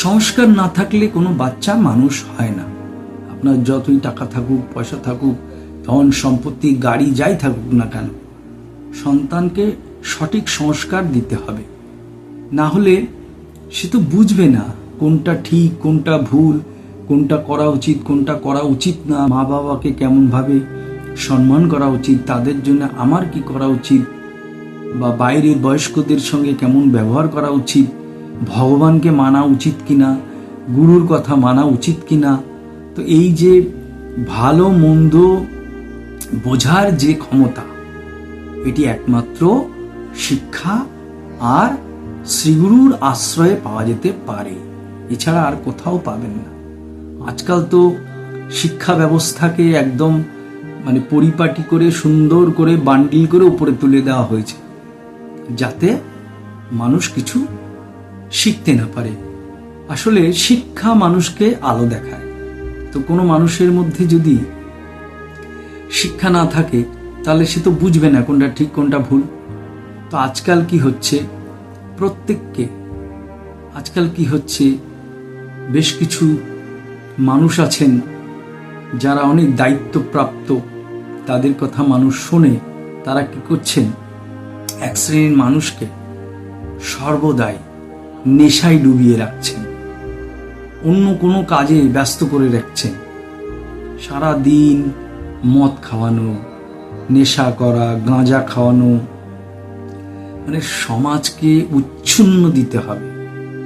সংস্কার না থাকলে কোনো বাচ্চা মানুষ হয় না। আপনার যতই টাকা থাকুক, পয়সা থাকুক, ধন সম্পত্তি, গাড়ি যাই থাকুক না কেন, সন্তানকে সঠিক সংস্কার দিতে হবে। না হলে সে তো বুঝবে না কোনটা ঠিক, কোনটা ভুল, কোনটা করা উচিত, কোনটা করা উচিত না। মা বাবাকে কেমনভাবে সম্মান করা উচিত, তাদের জন্য আমার কি করা উচিত, বা বাইরের বয়স্কদের সঙ্গে কেমন ব্যবহার করা উচিত, ভগবানকে মানা উচিত কিনা, গুরুর কথা মানা উচিত কিনা। তো এই যে ভালো মন্দ বোঝার যে ক্ষমতা, এটি একমাত্র শিক্ষা আর শ্রীগুরুর আশ্রয়ে পাওয়া যেতে পারে, এছাড়া আর কোথাও পাবেন না। আজকাল তো শিক্ষা ব্যবস্থাকে একদম পরিপাটি করে, সুন্দর করে, বান্ডিল করে উপরে তুলে দেওয়া হয়েছে, যাতে মানুষ কিছু শিখতে না পারে। আসলে শিক্ষা মানুষকে আলো দেখায়। তো কোনো মানুষের মধ্যে যদি শিক্ষা না থাকে, তাহলে সে তো বুঝবে না কোনটা ঠিক, কোনটা ভুল। তো আজকাল কি হচ্ছে, বেশ কিছু মানুষ আছেন যারা অনেক দায়িত্বপ্রাপ্ত, তাদের কথা মানুষ শোনে। তারা কি করছেন, এক শ্রেণীর মানুষকে সর্বদাই নেশায় ডুবিয়ে রাখছেন, অন্য কোনো কাজে ব্যস্ত করে রাখছেন। সারা দিন মদ খাওয়ানো, নেশা করা, গাঁজা খাওয়ানো, সমাজকে উচ্ছন্ন দিতে হবে।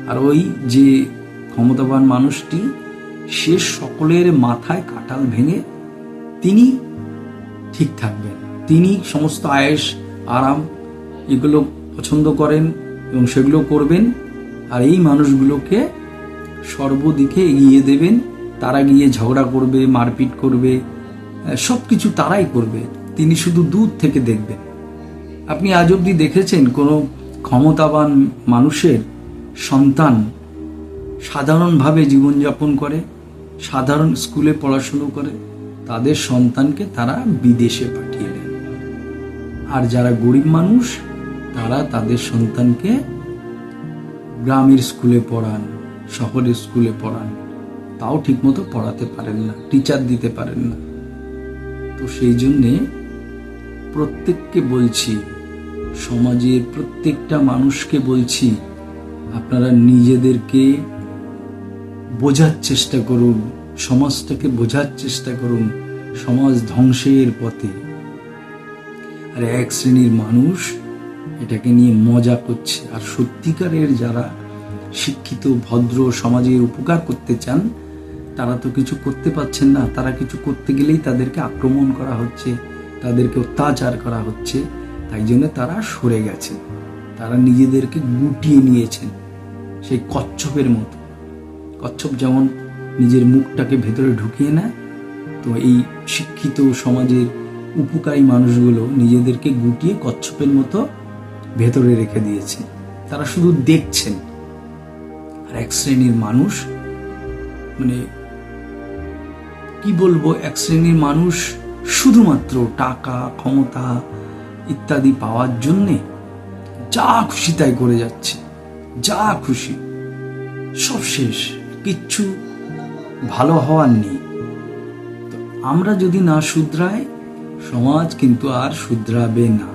আর ওই যে ক্ষমতাবান মানুষটি, সে সকলের মাথায় কাঁঠাল ভেঙে তিনি ঠিক থাকবেন। তিনি সমস্ত আয়েশ আরাম এগুলো পছন্দ করেন এবং সেগুলো করবেন। আর এই মানুষগুলোকে সর্বদিকে এগিয়ে দেবেন। তারা গিয়ে ঝগড়া করবে, মারপিট করবে, সব কিছু তারাই করবে, তিনি শুধু দূর থেকে দেখবেন। আপনি আজ অবধি দেখেছেন কোনো ক্ষমতাবান মানুষের সন্তান সাধারণভাবে জীবনযাপন করে, সাধারণ স্কুলে পড়াশুনো করে? তাদের সন্তানকে তারা বিদেশে পাঠিয়ে দেন। আর যারা গরিব মানুষ, তারা তাদের সন্তানকে গ্রামের স্কুলে পড়ান, শহরের স্কুলে পড়ান, তাও ঠিকমতো পড়াতে পারেন না, টিচার দিতে পারেন না। তো সেই জন্যে প্রত্যেককে বলছি, সমাজের প্রত্যেকটা মানুষকে বলছি, আপনারা নিজেদেরকে বোঝার চেষ্টা করুন, সমাজটাকে বোঝার চেষ্টা করুন। সমাজ ধ্বংসের পথে। আর এক শ্রেণীর মানুষ এটাকে নিয়ে মজা করছে। আর সত্যিকারের যারা শিক্ষিত, ভদ্র, সমাজের উপকার করতে চান, তারা তো কিছু করতে পারছেন না। তারা কিছু করতে গেলেই তাদেরকে আক্রমণ করা হচ্ছে, তাদেরকে অত্যাচার করা হচ্ছে। তাই জন্য তারা সরে গেছে, তারা নিজেদেরকে গুটিয়ে নিয়েছেন সেই কচ্ছপের মতো। কচ্ছপ যেমন নিজের মুখটাকে ভেতরে ঢুকিয়ে নেয়, তো এই শিক্ষিত সমাজের উপকারী মানুষগুলো নিজেদেরকে গুটিয়ে কচ্ছপের মতো ভেতরে রেখে দিয়েছে। তারা শুধু দেখছেন। আর এক শ্রেণীর মানুষ, কি বলবো, এক শ্রেণীর মানুষ শুধুমাত্র টাকা, ক্ষমতা ইত্যাদি পাওয়ার জন্যে যা খুশি তাই করে যাচ্ছে, যা খুশি, সব শেষ, কিচ্ছু ভালো হওয়ার নেই। তো আমরা যদি না শুধরাই, সমাজ কিন্তু আর শুধরাবে না।